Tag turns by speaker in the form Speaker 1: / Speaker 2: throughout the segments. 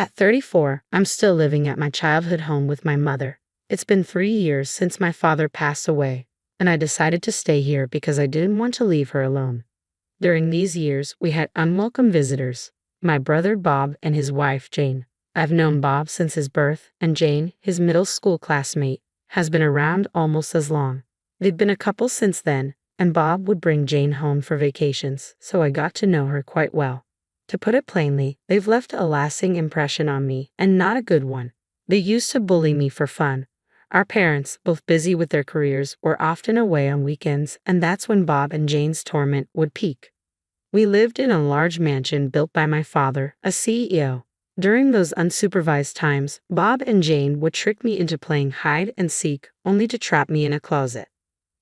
Speaker 1: At 34, I'm still living at my childhood home with my mother. It's been 3 years since my father passed away, and I decided to stay here because I didn't want to leave her alone. During these years, we had unwelcome visitors, my brother Bob and his wife Jane. I've known Bob since his birth, and Jane, his middle school classmate, has been around almost as long. They've been a couple since then, and Bob would bring Jane home for vacations, so I got to know her quite well. To put it plainly, they've left a lasting impression on me, and not a good one. They used to bully me for fun. Our parents, both busy with their careers, were often away on weekends, and that's when Bob and Jane's torment would peak. We lived in a large mansion built by my father, a CEO. During those unsupervised times, Bob and Jane would trick me into playing hide and seek, only to trap me in a closet.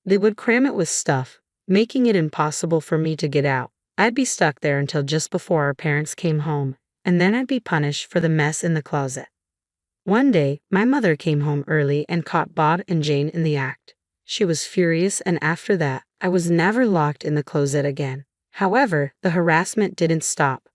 Speaker 1: They would cram it with stuff, making it impossible for me to get out. I'd be stuck there until just before our parents came home, and then I'd be punished for the mess in the closet. One day, my mother came home early and caught Bob and Jane in the act. She was furious, and after that, I was never locked in the closet again. However, the harassment didn't stop.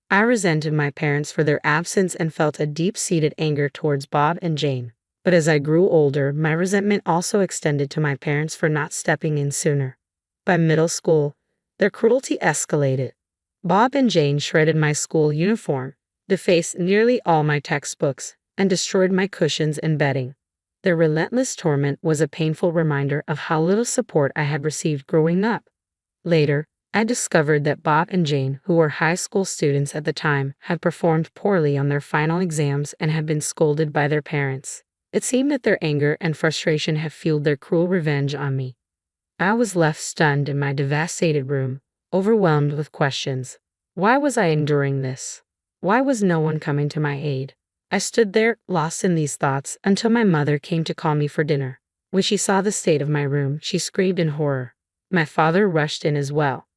Speaker 1: I resented my parents for their absence and felt a deep-seated anger towards Bob and Jane. But as I grew older, my resentment also extended to my parents for not stepping in sooner. By middle school, their cruelty escalated. Bob and Jane shredded my school uniform, defaced nearly all my textbooks, and destroyed my cushions and bedding. Their relentless torment was a painful reminder of how little support I had received growing up. Later, I discovered that Bob and Jane, who were high school students at the time, had performed poorly on their final exams and had been scolded by their parents. It seemed that their anger and frustration had fueled their cruel revenge on me. I was left stunned in my devastated room, overwhelmed with questions. Why was I enduring this? Why was no one coming to my aid? I stood there, lost in these thoughts, until my mother came to call me for dinner. When she saw the state of my room, she screamed in horror. My father rushed in as well.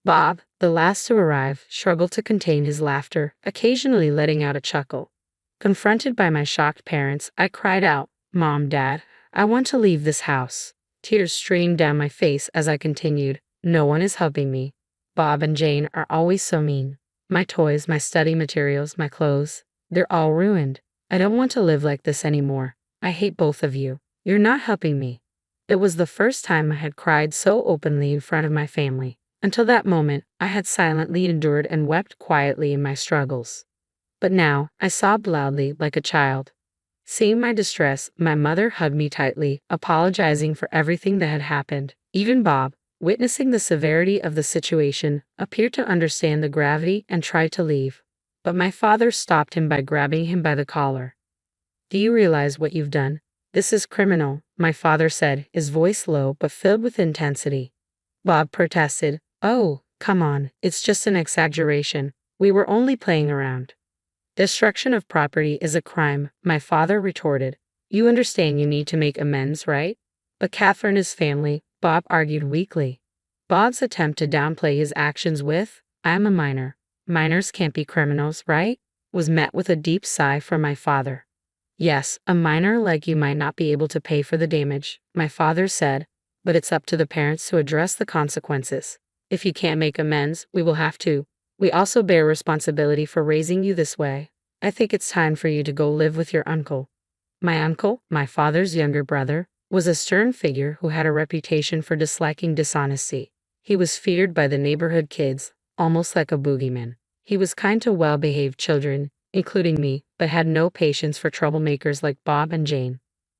Speaker 1: Bob, the last to arrive, struggled to contain his laughter, occasionally letting out a chuckle. Confronted by my shocked parents, I cried out, "Mom, Dad, I want to leave this house." Tears streamed down my face as I continued, "No one is helping me. Bob and Jane are always so mean. My toys, my study materials, my clothes, they're all ruined. I don't want to live like this anymore. I hate both of you. You're not helping me." It was the first time I had cried so openly in front of my family. Until that moment, I had silently endured and wept quietly in my struggles. But now, I sobbed loudly like a child. Seeing my distress, my mother hugged me tightly, apologizing for everything that had happened. Even Bob, witnessing the severity of the situation, appeared to understand the gravity and tried to leave. But my father stopped him by grabbing him by the collar. "Do you realize what you've done? This is criminal," my father said, his voice low but filled with intensity. Bob protested, "Oh, come on, it's just an exaggeration. We were only playing around." "Destruction of property is a crime," my father retorted. "You understand you need to make amends, right?" "But Catherine is family," Bob argued weakly. Bob's attempt to downplay his actions with, "I'm a minor. Minors can't be criminals, right?" was met with a deep sigh from my father. "Yes, a minor like you might not be able to pay for the damage," my father said, "but it's up to the parents to address the consequences. If you can't make amends, we will have to. We also bear responsibility for raising you this way. I think it's time for you to go live with your uncle." My uncle, my father's younger brother, was a stern figure who had a reputation for disliking dishonesty. He was feared by the neighborhood kids, almost like a boogeyman. He was kind to well-behaved children, including me, but had no patience for troublemakers like Bob and Jane.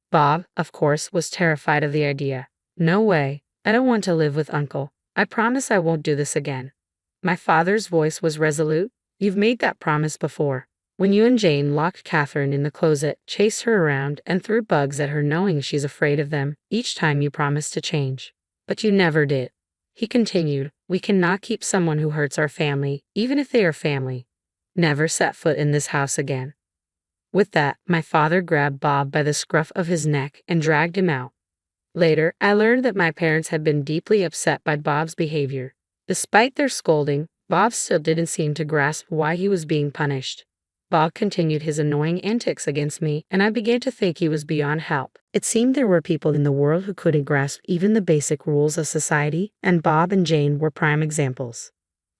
Speaker 1: Bob, of course, was terrified of the idea. "No way. I don't want to live with Uncle. I promise I won't do this again." My father's voice was resolute. "You've made that promise before. When you and Jane locked Catherine in the closet, chased her around, and threw bugs at her knowing she's afraid of them, each time you promised to change. But you never did." He continued, "We cannot keep someone who hurts our family, even if they are family. Never set foot in this house again." With that, my father grabbed Bob by the scruff of his neck and dragged him out. Later, I learned that my parents had been deeply upset by Bob's behavior. Despite their scolding, Bob still didn't seem to grasp why he was being punished. Bob continued his annoying antics against me, and I began to think he was beyond help. It seemed there were people in the world who couldn't grasp even the basic rules of society, and Bob and Jane were prime examples.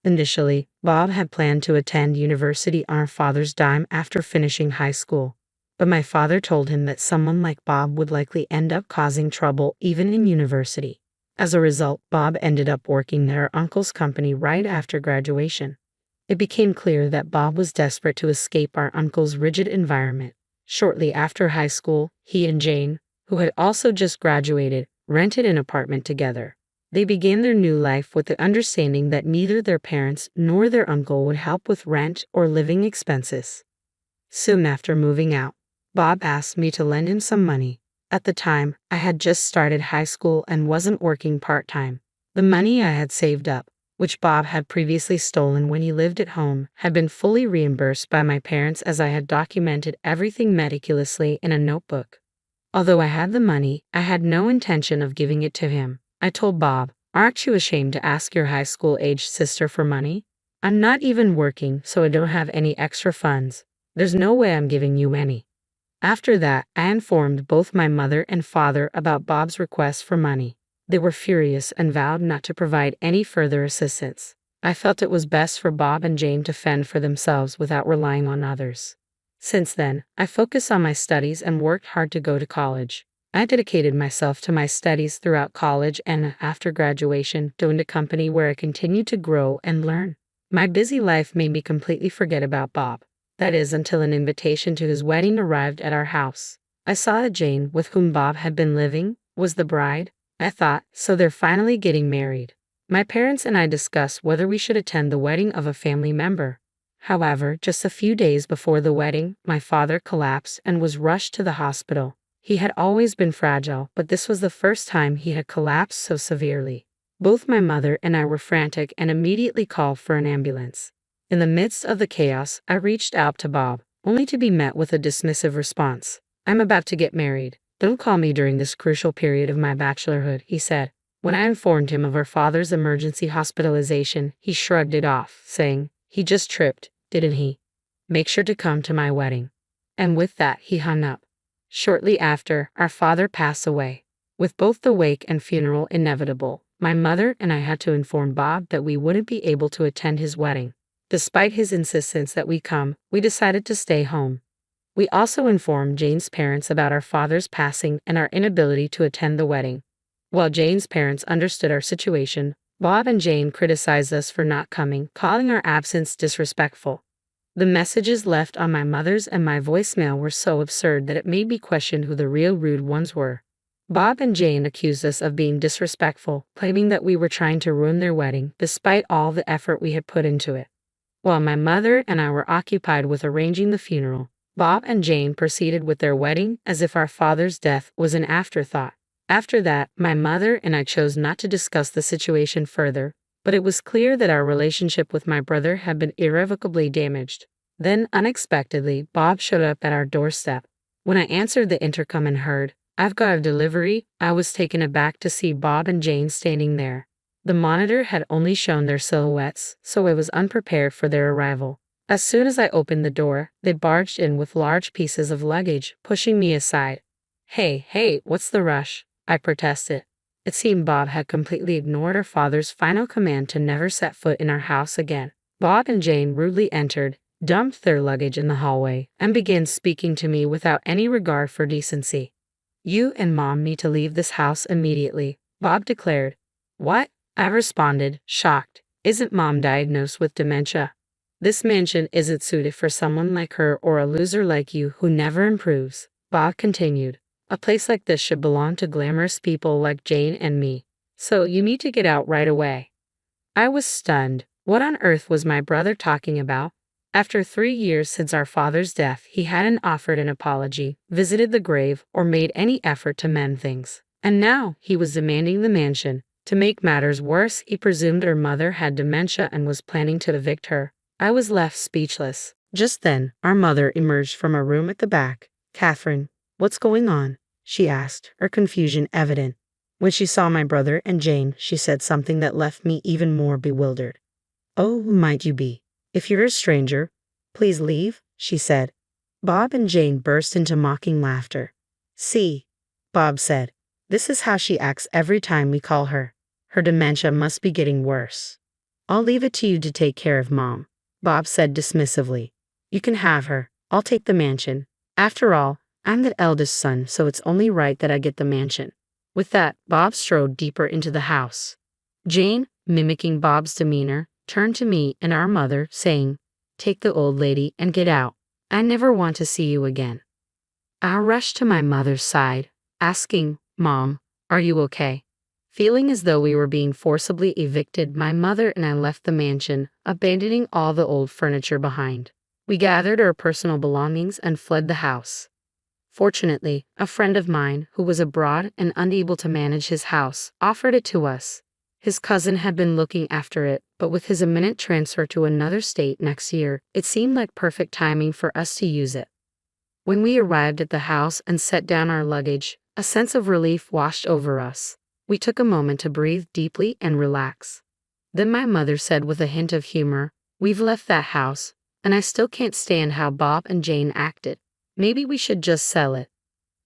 Speaker 1: Initially, Bob had planned to attend university on our father's dime after finishing high school. But my father told him that someone like Bob would likely end up causing trouble even in university. As a result, Bob ended up working at our uncle's company right after graduation. It became clear that Bob was desperate to escape our uncle's rigid environment. Shortly after high school, he and Jane, who had also just graduated, rented an apartment together. They began their new life with the understanding that neither their parents nor their uncle would help with rent or living expenses. Soon after moving out, Bob asked me to lend him some money. At the time, I had just started high school and wasn't working part-time. The money I had saved up, which Bob had previously stolen when he lived at home, had been fully reimbursed by my parents as I had documented everything meticulously in a notebook. Although I had the money, I had no intention of giving it to him. I told Bob, "Aren't you ashamed to ask your high school-aged sister for money? I'm not even working, so I don't have any extra funds. There's no way I'm giving you any." After that, I informed both my mother and father about Bob's request for money. They were furious and vowed not to provide any further assistance. I felt it was best for Bob and Jane to fend for themselves without relying on others. Since then, I focused on my studies and worked hard to go to college. I dedicated myself to my studies throughout college and, after graduation, joined a company where I continued to grow and learn. My busy life made me completely forget about Bob. That is, until an invitation to his wedding arrived at our house. I saw that Jane, with whom Bob had been living, was the bride. I thought, so they're finally getting married. My parents and I discussed whether we should attend the wedding of a family member. However, just a few days before the wedding, my father collapsed and was rushed to the hospital. He had always been fragile, but this was the first time he had collapsed so severely. Both my mother and I were frantic and immediately called for an ambulance. In the midst of the chaos, I reached out to Bob, only to be met with a dismissive response. "I'm about to get married. Don't call me during this crucial period of my bachelorhood," he said. When I informed him of our father's emergency hospitalization, he shrugged it off, saying, "He just tripped, didn't he? Make sure to come to my wedding." And with that, he hung up. Shortly after, our father passed away. With both the wake and funeral inevitable, my mother and I had to inform Bob that we wouldn't be able to attend his wedding. Despite his insistence that we come, we decided to stay home. We also informed Jane's parents about our father's passing and our inability to attend the wedding. While Jane's parents understood our situation, Bob and Jane criticized us for not coming, calling our absence disrespectful. The messages left on my mother's and my voicemail were so absurd that it made me question who the real rude ones were. Bob and Jane accused us of being disrespectful, claiming that we were trying to ruin their wedding, despite all the effort we had put into it. While my mother and I were occupied with arranging the funeral, Bob and Jane proceeded with their wedding as if our father's death was an afterthought. After that, my mother and I chose not to discuss the situation further, but it was clear that our relationship with my brother had been irrevocably damaged. Then, unexpectedly, Bob showed up at our doorstep. When I answered the intercom and heard, "I've got a delivery," I was taken aback to see Bob and Jane standing there. The monitor had only shown their silhouettes, so I was unprepared for their arrival. As soon as I opened the door, they barged in with large pieces of luggage, pushing me aside. Hey, what's the rush?" I protested. It seemed Bob had completely ignored our father's final command to never set foot in our house again. Bob and Jane rudely entered, dumped their luggage in the hallway, and began speaking to me without any regard for decency. "You and Mom need to leave this house immediately," Bob declared. "What?" I responded, shocked. "Isn't Mom diagnosed with dementia? This mansion isn't suited for someone like her or a loser like you who never improves." Bob continued. "A place like this should belong to glamorous people like Jane and me. So you need to get out right away." I was stunned. What on earth was my brother talking about? After 3 years since our father's death, he hadn't offered an apology, visited the grave, or made any effort to mend things. And now, he was demanding the mansion. To make matters worse, he presumed her mother had dementia and was planning to evict her. I was left speechless. Just then, our mother emerged from a room at the back. "Catherine, what's going on?" she asked, her confusion evident. When she saw my brother and Jane, she said something that left me even more bewildered. "Oh, who might you be? If you're a stranger, please leave," she said. Bob and Jane burst into mocking laughter. "See," Bob said, "this is how she acts every time we call her. Her dementia must be getting worse." I'll leave it to you to take care of Mom, Bob said dismissively. You can have her. I'll take the mansion. After all, I'm the eldest son, so it's only right that I get the mansion. With that, Bob strode deeper into the house. Jane, mimicking Bob's demeanor, turned to me and our mother, saying, "Take the old lady and get out. I never want to see you again." I rushed to my mother's side, asking, "Mom, are you okay?" Feeling as though we were being forcibly evicted, my mother and I left the mansion, abandoning all the old furniture behind. We gathered our personal belongings and fled the house. Fortunately, a friend of mine, who was abroad and unable to manage his house, offered it to us. His cousin had been looking after it, but with his imminent transfer to another state next year, it seemed like perfect timing for us to use it. When we arrived at the house and set down our luggage, a sense of relief washed over us. We took a moment to breathe deeply and relax. Then my mother said with a hint of humor, "We've left that house, and I still can't stand how Bob and Jane acted. Maybe we should just sell it."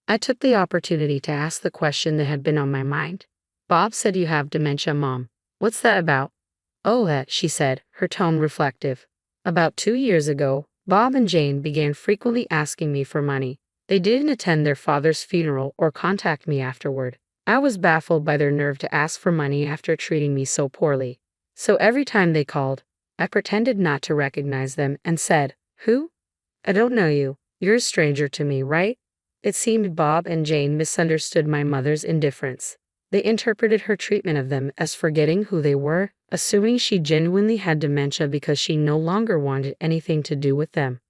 Speaker 1: I took the opportunity to ask the question that had been on my mind. "Bob said you have dementia, Mom. What's that about?" "Oh, that," she said, her tone reflective. "About 2 years ago, Bob and Jane began frequently asking me for money. They didn't attend their father's funeral or contact me afterward. I was baffled by their nerve to ask for money after treating me so poorly. So every time they called, I pretended not to recognize them and said, 'Who? I don't know you. You're a stranger to me, right?' It seemed Bob and Jane misunderstood my mother's indifference. They interpreted her treatment of them as forgetting who they were, assuming she genuinely had dementia because she no longer wanted anything to do with them.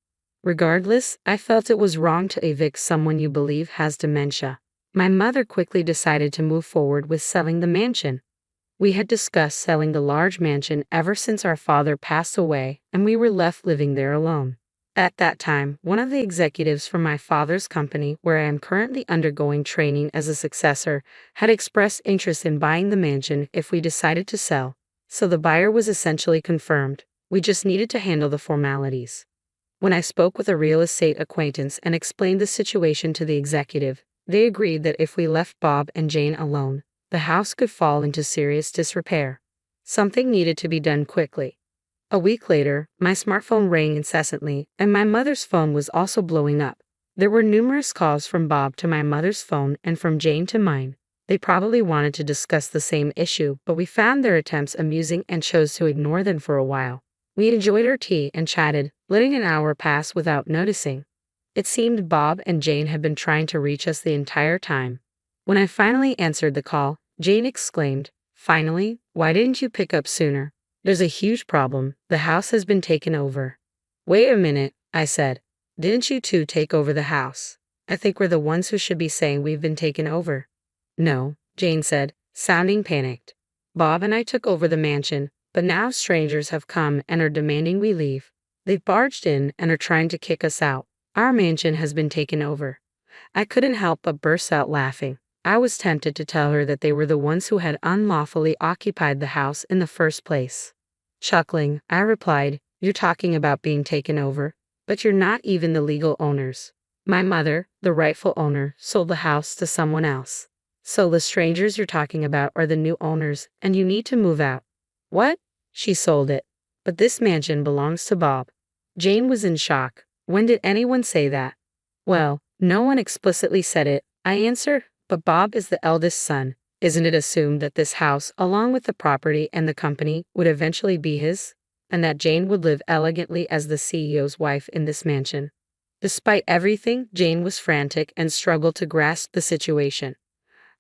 Speaker 1: Regardless, I felt it was wrong to evict someone you believe has dementia. My mother quickly decided to move forward with selling the mansion. We had discussed selling the large mansion ever since our father passed away, and we were left living there alone. At that time, one of the executives from my father's company, where I am currently undergoing training as a successor, had expressed interest in buying the mansion if we decided to sell. So the buyer was essentially confirmed. We just needed to handle the formalities. When I spoke with a real estate acquaintance and explained the situation to the executive, they agreed that if we left Bob and Jane alone, the house could fall into serious disrepair. Something needed to be done quickly. A week later, my smartphone rang incessantly, and my mother's phone was also blowing up. There were numerous calls from Bob to my mother's phone and from Jane to mine. They probably wanted to discuss the same issue, but we found their attempts amusing and chose to ignore them for a while. We enjoyed our tea and chatted, letting an hour pass without noticing. It seemed Bob and Jane had been trying to reach us the entire time. When I finally answered the call, Jane exclaimed, "Finally, why didn't you pick up sooner? There's a huge problem. The house has been taken over." "Wait a minute," I said. "Didn't you two take over the house? I think we're the ones who should be saying we've been taken over." "No," Jane said, sounding panicked. "Bob and I took over the mansion, but now strangers have come and are demanding we leave. They've barged in and are trying to kick us out. Our mansion has been taken over." I couldn't help but burst out laughing. I was tempted to tell her that they were the ones who had unlawfully occupied the house in the first place. Chuckling, I replied, "You're talking about being taken over, but you're not even the legal owners. My mother, the rightful owner, sold the house to someone else. So the strangers you're talking about are the new owners, and you need to move out." "What?" "She sold it. But this mansion belongs to Bob." Jane was in shock. "When did anyone say that?" "Well, no one explicitly said it," I answered, "but Bob is the eldest son. Isn't it assumed that this house, along with the property and the company, would eventually be his? And that Jane would live elegantly as the CEO's wife in this mansion?" Despite everything, Jane was frantic and struggled to grasp the situation.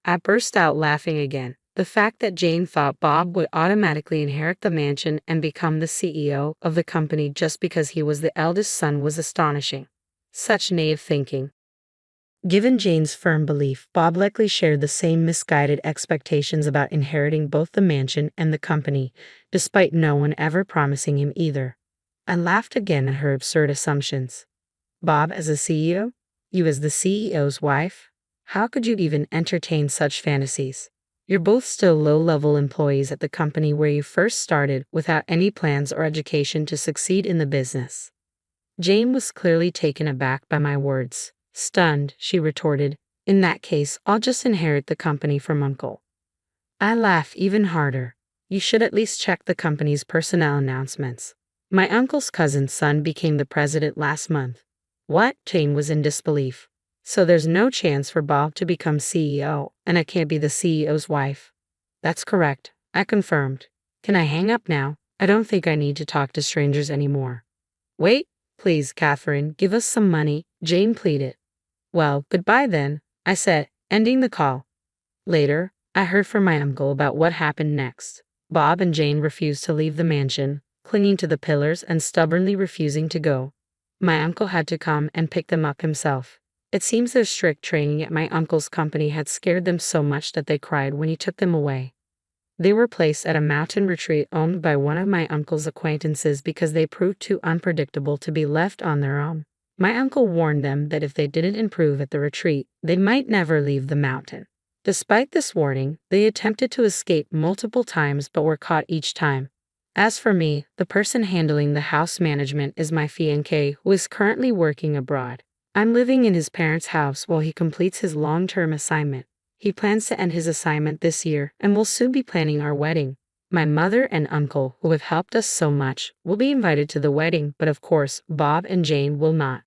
Speaker 1: I burst out laughing again. The fact that Jane thought Bob would automatically inherit the mansion and become the CEO of the company just because he was the eldest son was astonishing. Such naive thinking. Given Jane's firm belief, Bob likely shared the same misguided expectations about inheriting both the mansion and the company, despite no one ever promising him either. I laughed again at her absurd assumptions. "Bob as a CEO? You as the CEO's wife? How could you even entertain such fantasies? You're both still low-level employees at the company where you first started without any plans or education to succeed in the business." Jane was clearly taken aback by my words. Stunned, she retorted, "In that case, I'll just inherit the company from Uncle." I laughed even harder. You should at least check the company's personnel announcements. My uncle's cousin's son became the president last month. What? Jane was in disbelief. So there's no chance for Bob to become CEO, and I can't be the CEO's wife. That's correct, I confirmed. Can I hang up now? I don't think I need to talk to strangers anymore. Wait, please, Catherine, give us some money, Jane pleaded. Well, goodbye then, I said, ending the call. Later, I heard from my uncle about what happened next. Bob and Jane refused to leave the mansion, clinging to the pillars and stubbornly refusing to go. My uncle had to come and pick them up himself. It seems their strict training at my uncle's company had scared them so much that they cried when he took them away. They were placed at a mountain retreat owned by one of my uncle's acquaintances because they proved too unpredictable to be left on their own. My uncle warned them that if they didn't improve at the retreat, they might never leave the mountain. Despite this warning, they attempted to escape multiple times but were caught each time. As for me, the person handling the house management is my fiancé, who is currently working abroad. I'm living in his parents' house while he completes his long-term assignment. He plans to end his assignment this year and will soon be planning our wedding. My mother and uncle, who have helped us so much, will be invited to the wedding, but of course, Bob and Jane will not.